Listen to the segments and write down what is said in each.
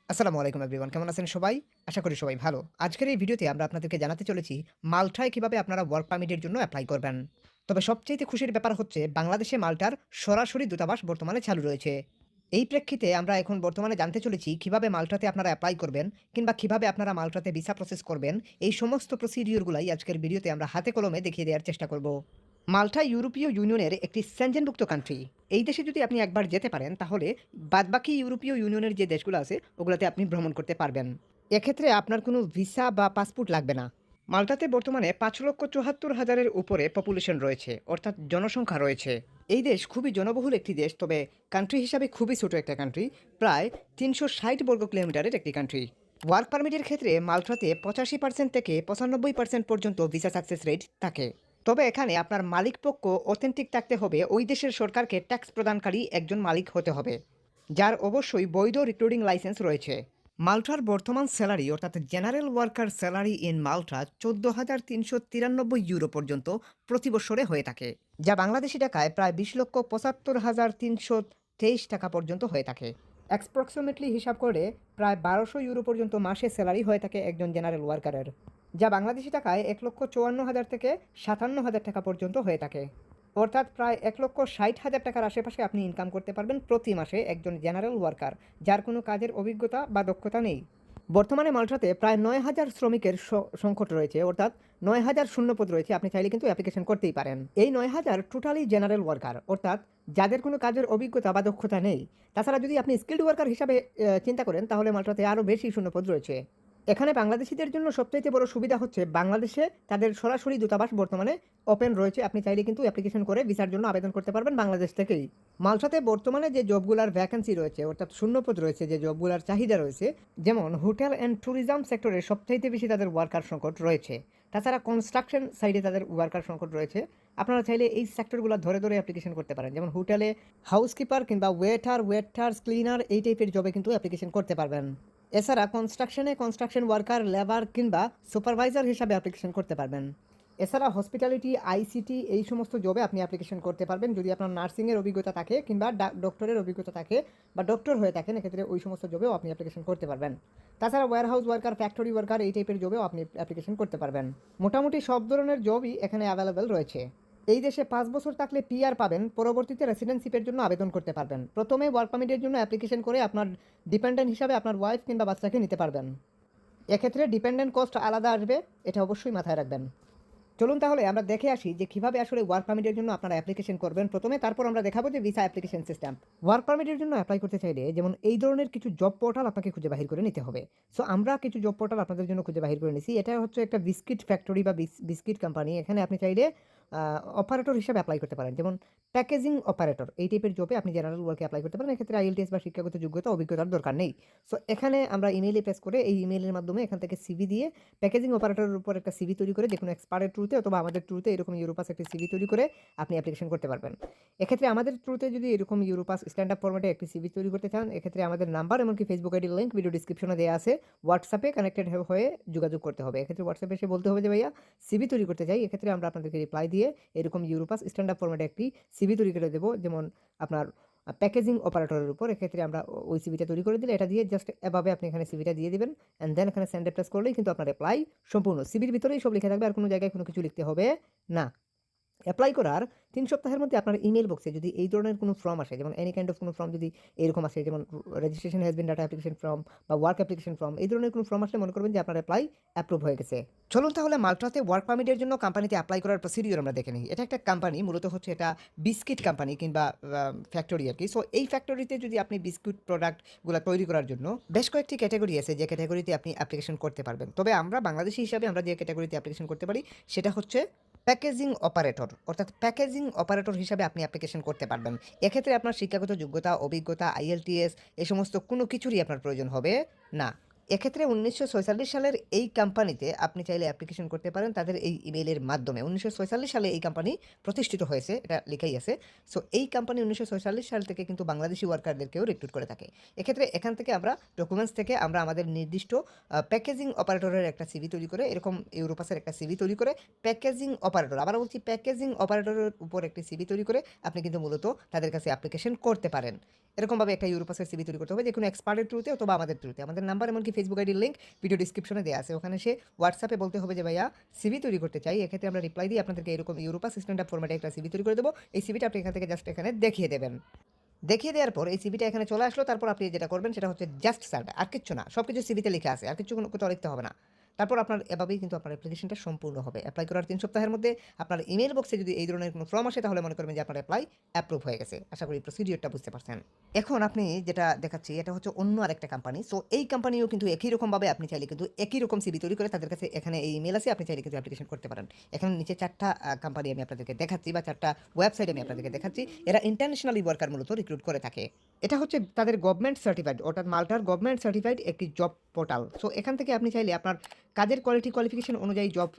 আসসালামু আলাইকুম এভরিওয়ান, কেমন আছেন সবাই? আশা করি সবাই ভালো। আজকের এই ভিডিওতে আমরা আপনাদেরকে জানাতে চলেছি মাল্টায় কিভাবে আপনারা ওয়ার্ক পারমিটের জন্য এপ্লাই করবেন। তবে সবচাইতে খুশির ব্যাপার হচ্ছে বাংলাদেশে মাল্টার সরাসরি দূতাবাস বর্তমানে চালু রয়েছে। এই প্রেক্ষিতে আমরা এখন বর্তমানে জানতে চলেছি কিভাবে মাল্টাতে আপনারা এপ্লাই করবেন কিংবা কিভাবে আপনারা মাল্টাতে ভিসা প্রসেস করবেন। এই সমস্ত প্রসিডিওরগুলাই আজকের ভিডিওতে আমরা হাতে কলমে দেখিয়ে দেওয়ার চেষ্টা করব। মাল্টা ইউরোপীয় ইউনিয়নের একটি সেনজেনভুক্ত কান্ট্রি। এই দেশে যদি আপনি একবার যেতে পারেন তাহলে বাদবাকি ইউরোপীয় ইউনিয়নের যে দেশগুলো আছে ওগুলোতে আপনি ভ্রমণ করতে পারবেন। এক্ষেত্রে আপনার কোনো ভিসা বা পাসপোর্ট লাগবে না। মাল্টাতে বর্তমানে ৫,৭৪,০০০-এর উপরে পপুলেশন রয়েছে, অর্থাৎ জনসংখ্যা রয়েছে। এই দেশ খুবই জনবহুল একটি দেশ, তবে কান্ট্রি হিসাবে খুবই ছোট একটা কান্ট্রি। প্রায় ৩৬০ বর্গ কিলোমিটারের একটি কান্ট্রি। ওয়ার্ক পারমিটের ক্ষেত্রে মাল্টাতে ৮৫% থেকে ৯৫% পর্যন্ত ভিসা সাকসেস রেট থাকে। তবে এখানে আপনার মালিকপক্ষ অথেন্টিক থাকতে হবে, ওই দেশের সরকারকে ট্যাক্স প্রদানকারী একজন মালিক হতে হবে, যার অবশ্যই বৈধ রিক্রুটিং লাইসেন্স রয়েছে। মাল্টার বর্তমান স্যালারি অর্থাৎ general worker salary in Malta ১৪,৩৯৩ euro পর্যন্ত প্রতি বছরে হয়ে থাকে, যা বাংলাদেশি টাকায় প্রায় ২,৭৫,৩23 টাকা পর্যন্ত হয়ে থাকে। অ্যাপ্রক্সিমেটলি হিসাব করে প্রায় ১২০০ ইউরো পর্যন্ত মাসে স্যালারি হয়ে থাকে একজন জেনারেল ওয়ার্কারের, যা বাংলাদেশি টাকায় ১,৫৪,০০০ থেকে ৫৭,০০০ টাকা পর্যন্ত হয়ে থাকে। অর্থাৎ প্রায় ১,৬০,০০০ টাকার আশেপাশে আপনি ইনকাম করতে পারবেন প্রতি মাসে একজন জেনারেল ওয়ার্কার, যার কোনো কাজের অভিজ্ঞতা বা দক্ষতা নেই। বর্তমানে মাল্টাতে প্রায় ৯,০০০ শ্রমিকের সংকট রয়েছে, অর্থাৎ ৯,০০০ শূন্যপদ রয়েছে। আপনি চাইলে কিন্তু অ্যাপ্লিকেশন করতেই পারেন। এই ৯,০০০ টোটালি জেনারেল ওয়ার্কার, অর্থাৎ যাদের কোনো কাজের অভিজ্ঞতা বা দক্ষতা নেই। তাছাড়া যদি আপনি স্কিল্ড ওয়ার্কার হিসাবে চিন্তা করেন তাহলে মাল্টাতে আরও বেশি শূন্যপদ রয়েছে। এখানে বাংলাদেশিদের জন্য সবচাইতে বড় সুবিধা হচ্ছে বাংলাদেশে তাদের সরাসরি দূতাবাস বর্তমানে ওপেন রয়েছে। আপনি চাইলে কিন্তু অ্যাপ্লিকেশন করে ভিসার জন্য আবেদন করতে পারবেন বাংলাদেশ থেকেই। মালটাতে বর্তমানে যে জবগুলার ভ্যাকেন্সি রয়েছে, অর্থাৎ শূন্যপদ রয়েছে, যে জবগুলার চাহিদা রয়েছে, যেমন হোটেল অ্যান্ড ট্যুরিজম সেক্টরে সবচাইতে বেশি তাদের ওয়ার্কার সংকট রয়েছে। তাছাড়া কনস্ট্রাকশন সাইডে তাদের ওয়ার্কার সংকট রয়েছে। আপনারা চাইলে এই সেক্টরগুলো ধরে ধরে অ্যাপ্লিকেশন করতে পারেন, যেমন হোটেলে হাউসকিপার কিংবা ওয়েটার্স ক্লিনার এই টাইপের জবে কিন্তু অ্যাপ্লিকেশন করতে পারবেন। এছাড়া কনস্ট্রাকশন ওয়ার্কার, লেবার কিংবা সুপারভাইজার হিসাবে অ্যাপ্লিকেশন করতে পারবেন। এছাড়া হসপিটালিটি, আইসিটি এই সমস্ত জবে আপনি অ্যাপ্লিকেশন করতে পারবেন যদি আপনার নার্সিংয়ের অভিজ্ঞতা থাকে কিংবা ডক্টরের অভিজ্ঞতা থাকে বা ডক্টর হয়ে থাকেন। এক্ষেত্রে ওই সমস্ত জবেও আপনি অ্যাপ্লিকেশন করতে পারবেন। তাছাড়া ওয়্যারহাউস ওয়ার্কার, ফ্যাক্টরি ওয়ার্কার এই টাইপের জবেও আপনি অ্যাপ্লিকেশন করতে পারবেন। মোটামুটি সব ধরনের জবই এখানে অ্যাভেলেবেল রয়েছে। এই দেশে ৫ বছর থাকলে পিআর পাবেন, পরবর্তীতে রেসিডেন্সিপের জন্য আবেদন করতে পারবেন। প্রথমে ওয়ার্ক পারমিটের জন্য অ্যাপ্লিকেশন করে আপনার ডিপেন্ডেন্ট হিসাবে আপনার ওয়াইফ কিংবা বাচ্চাকে নিতে পারবেন। এক্ষেত্রে ডিপেন্ডেন্ট কস্ট আলাদা আসবে, এটা অবশ্যই মাথায় রাখবেন। চলুন তাহলে আমরা দেখে আসি যে কীভাবে আসলে ওয়ার্ক পারমিটের জন্য আপনারা অ্যাপ্লিকেশন করবেন প্রথমে, তারপর আমরা দেখাবো যে ভিসা অ্যাপ্লিকেশন সিস্টেম। ওয়ার্ক পারমিটের জন্য অ্যাপ্লাই করতে চাইলে যেমন এই ধরনের কিছু জব পোর্টাল আপনাকে খুঁজে বাহির করে নিতে হবে। সো আমরা কিছু জব পোর্টাল আপনাদের জন্য খুঁজে বাহির করে নিছি। এটা হচ্ছে একটা বিস্কিট ফ্যাক্টরি বা বিস্কিট কোম্পানি। এখানে আপনি চাইলে অপারেটর হিসাবে অ্যাপ্লাই করতে পারেন, যেমন প্যাকেজিং অপারেটর এই টাইপের জবে আপনি জেনারেল ওয়ার্কে অ্যাপ্লাই করতে পারেন। এক্ষেত্রে আইএলটিএস বা শিক্ষাগত যোগ্যতা অভিজ্ঞতার দরকার নেই। সো এখানে আমরা ইমেইলে প্রেস করে এই ইমেইলের মাধ্যমে এখান থেকে সিভি দিয়ে প্যাকেজিং অপারেটরের উপর একটা সিভি তৈরি করে, যেকোনো এক্সপার্টের থ্রুতে অথবা আমাদের থ্রুতে এরকম ইউরোপাস একটি সিভি তৈরি করে আপনি অ্যাপ্লিকেশন করতে পারবেন। এক্ষেত্রে আমাদের থ্রুতে যদি এরকম ইউরোপাস স্ট্যান্ড আপ ফরম্যাটে একটি সিভি তৈরি করতে চান, এক্ষেত্রে আমাদের নাম্বার এমনকি ফেসবুক আইডির লিঙ্ক ভিডিও ডিসক্রিপশনে দেওয়া আছে, হোয়াটসঅ্যাপে কানেক্টেড হয়ে যোগাযোগ করতে হবে। এক্ষেত্রে হোয়াটসঅ্যাপে এসে বলতে হবে যে ভাইয়া সিভি তৈরি করতে চাই। এক্ষেত্রে আমরা আপনাদেরকে রিপ্লাই দিয়ে এরকম ইউরোপাস স্ট্যান্ড আপ ফরম্যাটে একটি সিভি তৈরি করে দেবো, যেমন আপনার প্যাকেজিং অপারেটরের উপর। এক্ষেত্রে আমরা ওই সিভিটা তৈরি করে দিলে এটা দিয়ে জাস্ট এভাবে আপনি এখানে সিভিটা দিয়ে দিবেন, অ্যান্ড দেন এখানে সেন্ড প্রেস করলেই কিন্তু আপনার অ্যাপ্লাই সম্পূর্ণ। সিভির ভিতরেই সব লিখে থাকবে, আর কোনো জায়গায় কোনো কিছু লিখতে হবে না। অ্যাপ্লাই করার ৩ সপ্তাহের মধ্যে আপনার ইমেল বক্সে যদি এই ধরনের কোনো ফর্ম আসে, যেমন এনি কাইন্ড অফ কোনো ফর্ম যদি এরকম আসে, যেমন registration has been data application form বা ওয়ার্ক অ্যাপ্লিকেশন ফর্ম, এই ধরনের কোনো ফর্ম আসলে মনে করবেন যে আপনার অ্যাপ্লাই অ্যাপ্রুভ হয়ে গেছে। চলুন তাহলে মাল্টাতে ওয়ার্ক পারমিটের জন্য কোম্পানিতে অ্যাপ্লাই করার প্রসিডিওর আমরা দেখে নিই। এটা একটা কোম্পানি, মূলত হচ্ছে এটা বিস্কিট কোম্পানি কিংবা ফ্যাক্টরি আর কি। সো এই ফ্যাক্টরিতে যদি আপনি বিস্কুট প্রোডাক্টগুলো তৈরি করার জন্য বেশ কয়েকটি ক্যাটাগরি আছে, যে ক্যাটাগরিতে আপনি অ্যাপ্লিকেশন করতে পারবেন। তবে আমরা বাংলাদেশি হিসাবে আমরা যে ক্যাটাগরিতে অ্যাপ্লিকেশন করতে পারি সেটা হচ্ছে প্যাকেজিং অপারেটর, অর্থাৎ প্যাকেজিং অপারেটর হিসাবে আপনি অ্যাপ্লিকেশন করতে পারবেন। এক্ষেত্রে আপনার শিক্ষাগত যোগ্যতা, অভিজ্ঞতা, আইএলটিএস এই সমস্ত কোনো কিছুরই আপনার প্রয়োজন হবে না। এক্ষেত্রে ১৯৪৬ সালের এই কোম্পানিতে আপনি চাইলে অ্যাপ্লিকেশন করতে পারেন তাদের এই ইমেইলের মাধ্যমে। ১৯৪৬ সালে এই কোম্পানি প্রতিষ্ঠিত হয়েছে, এটা লেখাই আছে। সো এই কোম্পানি ১৯৪৬ সাল থেকে কিন্তু বাংলাদেশি ওয়ার্কারদেরকেও রিক্রুট করে থাকে। এক্ষেত্রে এখান থেকে আমরা ডকুমেন্টস থেকে আমরা আমাদের নির্দিষ্ট প্যাকেজিং অপারেটরের একটা সিভি তৈরি করে, এরকম ইউরোপাসের একটা সিভি তৈরি করে প্যাকেজিং অপারেটর, আবার বলছি প্যাকেজিং অপারেটরের উপর একটি সিভি তৈরি করে আপনি কিন্তু মূলত তাদের কাছে অ্যাপ্লিকেশন করতে পারেন। এরকমভাবে একটা ইউরোপাসের সিভি তৈরি করতে হবে যেকোনো এক্সপার্টের থ্রুতে অথবা আমাদের থ্রুতে। আমাদের নাম্বার এমনকি ফেসবুক আইডির লিঙ্ক ভিডিও ডিসক্রিপশনে দেওয়া আছে। ওখানে সে হোয়াটসঅ্যাপে বলতে হবে যে ভাইয়া সিভি তৈরি করতে চাই। এক্ষেত্রে আমরা রিপ্লাই দিয়ে আপনাদেরকে এরকম ইউরোপাস স্ট্যান্ডার্ড ফরম্যাটে একটা সিভি তৈরি করে দেবো। এই সিভিটা আপনি এখান থেকে জাস্ট এখানে দেখিয়ে দেবেন। দেখিয়ে দেওয়ার পর এই সিভিটা এখানে চলে আসলো। তারপর আপনি যেটা করবেন সেটা হচ্ছে জাস্ট সার্ভ, আর কিচ্ছু না। সব কিছু সিভিতে লেখা আছে, আর কিছু কোথাও লিখতে হবে না। তারপর আপনার এভাবেই কিন্তু আপনার অ্যাপ্লিকেশনটা সম্পূর্ণ হবে। অ্যাপ্লাই করার ৩ সপ্তাহের মধ্যে আপনার ইমেইল বক্সে যদি এই ধরনের কোনো ফর্ম আসে তাহলে মনে করবেন যে আপনার অ্যাপ্রুভ হয়ে গেছে। আশা করি প্রসিডিওরটা বুঝতে পারছেন। এখন আপনি যেটা দেখাচ্ছি এটা হচ্ছে অন্য আরেকটা কোম্পানি। সো এই কোম্পানিও কিন্তু একই রকমভাবে আপনি চাইলে কিন্তু একই রকম সিভি তৈরি করে তাদের কাছে এখানে এই ইমেইল আছে, আপনি চাইলে কিন্তু অ্যাপ্লিকেশন করতে পারেন। এখানে নিচে ৪টা কোম্পানি আমি আপনাদেরকে দেখাচ্ছি বা ৪টা ওয়েবসাইট আমি আপনাদেরকে দেখাচ্ছি। এরা ইন্টারন্যাশনালি ওয়ার্কার মূলত রিক্রুট করে থাকে। এটা হচ্ছে তাদের গভর্নমেন্ট সার্টিফাইড, অর্থাৎ মাল্টার গভর্নমেন্ট সার্টিফাইড একটি জব পোর্টাল। সো এখান থেকে আপনি চাইলে আপনার কাজের কোয়ালিফিকেশন অনুযায়ী জব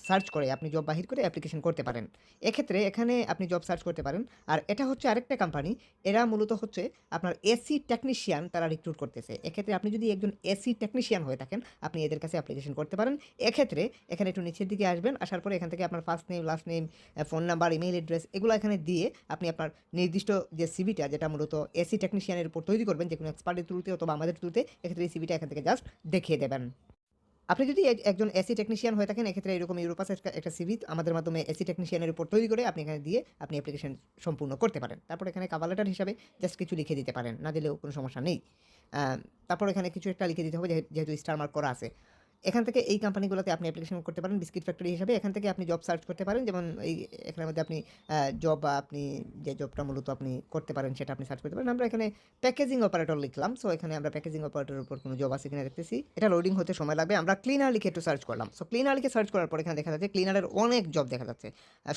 সার্চ করে আপনি জব বাহির করে অ্যাপ্লিকেশন করতে পারেন। এক্ষেত্রে এখানে আপনি জব সার্চ করতে পারেন। আর এটা হচ্ছে আরেকটা কোম্পানি, এরা মূলত হচ্ছে আপনার এসি টেকনিশিয়ান তারা রিক্রুট করতেছে। এক্ষেত্রে আপনি যদি একজন এসি টেকনিশিয়ান হয়ে থাকেন আপনি এদের কাছে অ্যাপ্লিকেশন করতে পারেন। এক্ষেত্রে এখানে একটু নিচের দিকে আসবেন, আসার পরে এখান থেকে আপনার first name, last name, phone number, email address এগুলো এখানে দিয়ে আপনি আপনার নির্দিষ্ট যে সিভিটা যেটা মূলত এসি টেকনিশিয়ানের উপর তৈরি করবেন যে কোনো এক্সপার্টের থ্রুতে অথবা আমাদের থ্রুতে, এক্ষেত্রে এই সিভিটা এখান থেকে জাস্ট দেখিয়ে দেবেন। আপনি যদি একজন এসি টেকনিশিয়ান হয়ে থাকেন এক্ষেত্রে এরকম ইউরোপাস একটা সিভি আমাদের মাধ্যমে এসি টেকনিশিয়ানের উপর তৈরি করে আপনি এখানে দিয়ে আপনি অ্যাপ্লিকেশন সম্পূর্ণ করতে পারেন। তারপর এখানে কভার লেটার হিসাবে জাস্ট কিছু লিখে দিতে পারেন, না দিলেও কোনো সমস্যা নেই। তারপর এখানে কিছু একটা লিখে দিতে হবে যেহেতু স্টার মার্ক করা আছে। এখান থেকে এই কোম্পানিগুলোতে আপনি অ্যাপ্লিকেশন করতে পারেন বিস্কিট ফ্যাক্টরি হিসাবে। এখান থেকে আপনি জব সার্চ করতে পারেন, যেমন এখানের মধ্যে আপনি জব বা আপনি যে জবটা মূলত আপনি করতে পারেন সেটা আপনি সার্চ করতে পারেন। আমরা এখানে প্যাকেজিং অপারেটর লিখলাম। সো এখানে আমরা প্যাকেজিং অপারেটরের উপর কোনো জব আছে কিনা দেখতেছি। এটা লোডিং হতে সময় লাগবে। আমরা ক্লিনার লিখে একটু সার্চ করলাম। সো ক্লিনার লিখে সার্চ করার পর এখানে দেখা যাচ্ছে ক্লিনারের অনেক জব দেখা যাচ্ছে।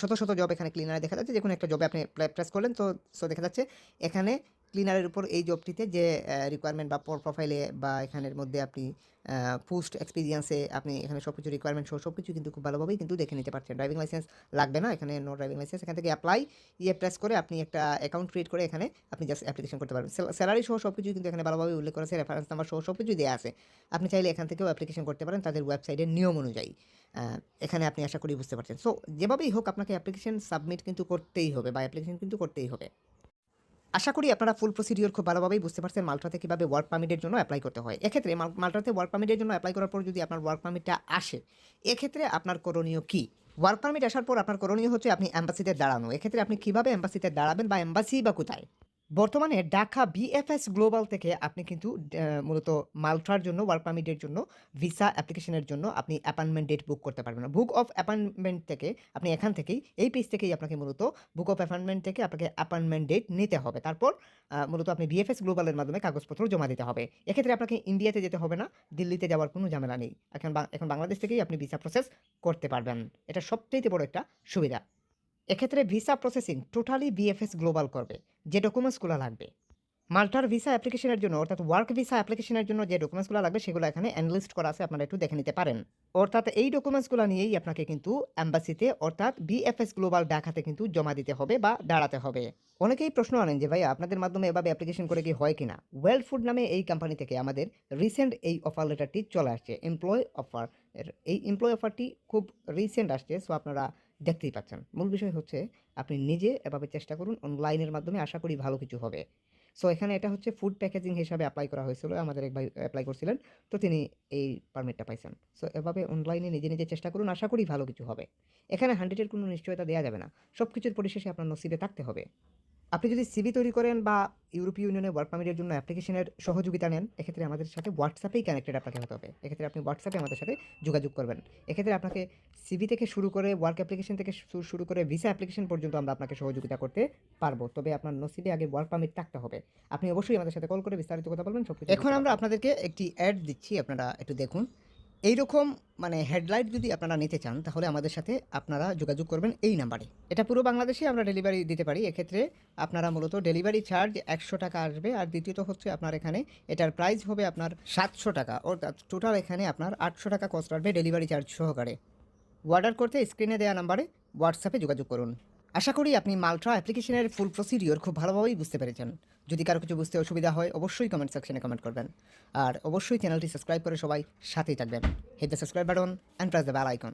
শত শত জব এখানে ক্লিনারে দেখা যাচ্ছে। যে কোনো একটা জবে আপনি প্রেস করলেন তো দেখা যাচ্ছে এখানে ক্লিনারের উপর এই জবটিতে যে রিকোয়ারমেন্ট বা প্রোফাইলে বা এখানের মধ্যে আপনি পোস্ট এক্সপিরিয়েন্সে আপনি এখানে সব কিছু রিকোয়ারমেন্ট সহ সব কিছু কিন্তু খুব ভালোভাবেই কিন্তু দেখে নিতে পারছেন। ড্রাইভিং লাইসেন্স লাগবে না, এখানে নো ড্রাইভিং লাইসেন্স। এখান থেকে অ্যাপ্লাই প্রেস করে আপনি একটা অ্যাকাউন্ট ক্রিয়েট করে এখানে আপনি জাস্ট অ্যাপ্লিকেশন করতে পারবেন। স্যালারি সহ সব কিছু কিন্তু এখানে ভালোভাবে উল্লেখ করেছে, রেফারেন্স নাম্বার সহ সব কিছুই দেওয়া আছে। আপনি চাইলে এখান থেকেও অ্যাপ্লিকেশন করতে পারেন তাদের ওয়েবসাইটের নিয়ম অনুযায়ী। এখানে আপনি আশা করি বুঝতে পারছেন। সো যেভাবেই হোক আপনাকে অ্যাপ্লিকেশন সাবমিট কিন্তু করতেই হবে বা অ্যাপ্লিকেশন কিন্তু করতেই হবে। আশা করি আপনারা ফুল প্রসিডিওর খুব ভালোভাবেই বুঝতে পারছেন মাল্টাতে কীভাবে ওয়ার্ক পারমিটের জন্য অ্যাপ্লাই করতে হয়। এক্ষেত্রে মাল্টাতে ওয়ার্ক পারমিটের জন্য অ্যাপ্লাই করার পর যদি আপনার ওয়ার্ক পারমিটটা আসে, এক্ষেত্রে আপনার করণীয় কী? ওয়ার্ক পারমিট আসার পর আপনার করণীয় হচ্ছে আপনি এম্বাসিতে দাঁড়ানো। এক্ষেত্রে আপনি কীভাবে এম্বাসিতে দাঁড়াবেন বা এম্বাসি বা কোথায়? বর্তমানে ঢাকা বিএফএস গ্লোবাল থেকে আপনি কিন্তু মূলত মাল্টার জন্য ওয়ার্ক পারমিটের জন্য ভিসা অ্যাপ্লিকেশনের জন্য আপনি অ্যাপয়েন্টমেন্ট ডেট বুক করতে পারবেন না। বুক অফ অ্যাপয়েন্টমেন্ট থেকে আপনি এখান থেকেই এই পেজ থেকেই আপনাকে মূলত বুক অফ অ্যাপয়েন্টমেন্ট থেকে আপনাকে অ্যাপয়েন্টমেন্ট ডেট নিতে হবে। তারপর মূলত আপনি বিএফএস গ্লোবালের মাধ্যমে কাগজপত্র জমা দিতে হবে। এক্ষেত্রে আপনাকে ইন্ডিয়াতে যেতে হবে না, দিল্লিতে যাওয়ার কোনো ঝামেলা নেই। এখন বাংলাদেশ থেকেই আপনি ভিসা প্রসেস করতে পারবেন। এটা সবচাইতে বড় একটা সুবিধা। এক্ষেত্রে visa processing totally BFS global করবে। যে ডকুমেন্টসগুলো লাগবে মাল্টার ভিসা অ্যাপ্লিকেশনের জন্য, অর্থাৎ ওয়ার্ক ভিসা অ্যাপ্লিকেশনের জন্য যে ডকুমেন্টসগুলো লাগবে সেগুলো এখানে এনলিস্ট করা আছে, আপনারা একটু দেখে নিতে পারেন। অর্থাৎ এই ডকুমেন্টসগুলো নিয়েই আপনাকে কিন্তু অ্যাম্বাসিতে অর্থাৎ বিএফএস গ্লোবাল ঢাকাতে কিন্তু জমা দিতে হবে বা দাঁড়াতে হবে। অনেকেই প্রশ্ন আনেন যে ভাই আপনাদের মাধ্যমে এভাবে অ্যাপ্লিকেশন করে কি হয় কিনা। ওয়েল ফুড নামে এই কোম্পানি থেকে আমাদের রিসেন্ট এই অফার লেটারটি চলে আসছে, এমপ্লয় অফার। এই এমপ্লয় অফারটি খুব রিসেন্ট আসছে। সো আপনারা দেখতেই পাচ্ছেন। মূল বিষয় হচ্ছে আপনি নিজে এভাবে চেষ্টা করুন, অনলাইনের মাধ্যমে আশা করি ভালো কিছু হবে। সো এখানে এটা হচ্ছে ফুড প্যাকেজিং হিসাবে অ্যাপ্লাই করা হয়েছিল। আমাদের এক ভাই অ্যাপ্লাই করছিলেন, তো তিনি এই পারমিটটা পাইছেন। সো এভাবে অনলাইনে নিজে নিজে চেষ্টা করুন, আশা করি ভালো কিছু হবে। এখানে 100-এর কোনো নিশ্চয়তা দেওয়া যাবে না। সব কিছুর পরিশেষে আপনার নসিবে থাকতে হবে। আপনি যদি সিভি তৈরি করেন বা ইউরোপীয় ইউনিয়নে ওয়ার্ক পারমিটের জন্য অ্যাপ্লিকেশনের সহযোগিতা নেন, এক্ষেত্রে আমাদের সাথে হোয়াটসঅ্যাপেই কানেক্টেড আপনাকে হতে হবে। এক্ষেত্রে আপনি হোয়াটসঅ্যাপে আমাদের সাথে যোগাযোগ করবেন। এক্ষেত্রে আপনাকে সিভি থেকে শুরু করে ওয়ার্ক অ্যাপ্লিকেশন থেকে শুরু করে ভিসা অ্যাপ্লিকেশন পর্যন্ত আমরা আপনাকে সহযোগিতা করতে পারবো। তবে আপনার নসিবে আগে ওয়ার্ক পারমিট থাকতে হবে। আপনি অবশ্যই আমাদের সাথে কল করে বিস্তারিত কথা বলবেন সব কিছু। এখন আমরা আপনাদেরকে একটি অ্যাড দিচ্ছি, আপনারা একটু দেখুন। এইরকম মানে হেডলাইট যদি আপনারা নিতে চান তাহলে আমাদের সাথে আপনারা যোগাযোগ করবেন এই নাম্বারে। এটা পুরো বাংলাদেশে আমরা ডেলিভারি দিতে পারি। এক্ষেত্রে আপনারা মূলত ডেলিভারি চার্জ ১০০ টাকা আসবে। আর দ্বিতীয়ত হচ্ছে আপনার এখানে এটার প্রাইস হবে আপনার ৭০০ টাকা। অর্থাৎ টোটাল এখানে আপনার ৮০০ টাকা কস্ট আসবে ডেলিভারি চার্জ সহকারে। অর্ডার করতে স্ক্রিনে দেওয়া নাম্বারে হোয়াটসঅ্যাপে যোগাযোগ করুন। আশা করি আপনি মাল্ট্রা অ্যাপ্লিকেশনের ফুল প্রসিডিওর খুব ভালোভাবেই বুঝতে পেরেছেন। যদি কারো কিছু বুঝতে অসুবিধা হয় অবশ্যই কমেন্ট সেকশনে কমেন্ট করবেন। আর অবশ্যই চ্যানেলটি সাবস্ক্রাইব করে সবাই সাথেই থাকবেন। Hit the subscribe button and press the bell icon.